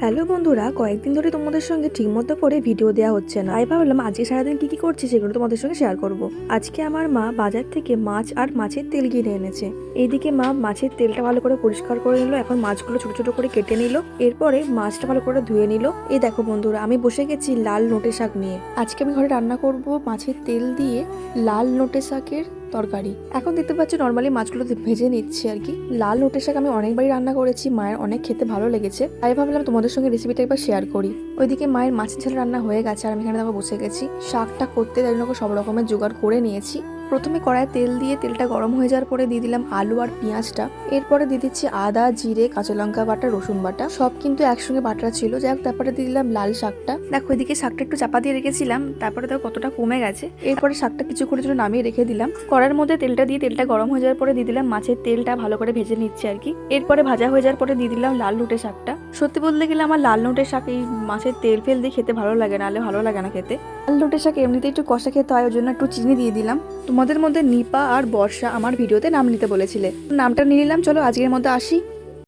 Hello বন্ধুরা, কয়েকদিন ধরে তোমাদের সঙ্গে ঠিকমতো করে ভিডিও দেওয়া হচ্ছে না। তাই ভাবলাম আজকে সারাদিন কি করছি সেগুলো তোমাদের সঙ্গে শেয়ার করব। আজকে আমার মা বাজার থেকে মাছ আর মাছের তেল কিনে এনেছে। এইদিকে মা মাছের তেলটা ভালো করে পরিষ্কার করে নিল, এখন মাছগুলো ছোট ছোট করে কেটে নিল, এরপরে মাছটা ভালো করে ধুয়ে নিল। এই দেখো বন্ধুরা, আমি বসে গেছি লাল নোটে শাক নিয়ে। আজকে আমি ঘরে রান্না করব মাছের তেল দিয়ে লাল নোটে শাকের তরকারি। এখন দেখতে পাচ্ছি নর্মালি মাছগুলো ভেজে নিচ্ছি আর কি। লাল নোটে শাক আমি অনেকবারই রান্না করেছি, মায়ের অনেক খেতে ভালো লেগেছে, তাই ভাবলাম তোমাদের সঙ্গে রেসিপিটা একবার শেয়ার করি। ওইদিকে মায়ের মাছের ঝাল রান্না হয়ে গেছে আর আমি এখানে দেখো বসে গেছি শাকটা করতে। তাই জন্য সব রকমের জোগাড় করে নিয়েছি। প্রথমে কড়াইয়ে তেল দিয়ে তেলটা গরম হয়ে যাওয়ার পরে দিয়ে দিলাম আলু আর পেঁয়াজটা। এরপরে দিয়ে দিচ্ছি আদা, জিরে, কাঁচা লঙ্কা বাটা, রসুন বাটা, সব কিন্তু একসঙ্গে বাটা ছিল। যাই হোক, তারপরে দিয়ে দিলাম লাল শাকটা। দেখো এদিকে শাকটা একটু চাপা দিয়ে রেখেছিলাম, তারপরে দেখো কতটা কমে গেছে। এরপরে শাকটা কিছুক্ষণের জন্য নামিয়ে রেখে দিলাম। কড়াইয়ের মধ্যে তেলটা দিয়ে তেলটা গরম হয়ে যাওয়ার পরে দিয়ে দিলাম মাছের তেলটা ভালো করে ভেজে নিচ্ছে আর কি। এরপরে ভাজা হয়ে যাওয়ার পরে দিয়ে দিলাম লাল নোটে শাকটা। সত্যি বলতে গেলে আমার লাল নোটে শাক এই মাছের তেল ফেল দিয়ে খেতে ভালো লাগে, নাহলে ভালো লাগে না খেতে। লাল নোটে শাক এমনিতে একটু কষা খেতে হয়, ওই জন্য একটু চিনি দিয়ে দিলাম। তোমাদের মধ্যে নিপা আর বর্ষা আমার ভিডিওতে নাম নিতে বলেছিলে, নামটা নিয়ে নিলাম। চলো আজকের মধ্যে আসি।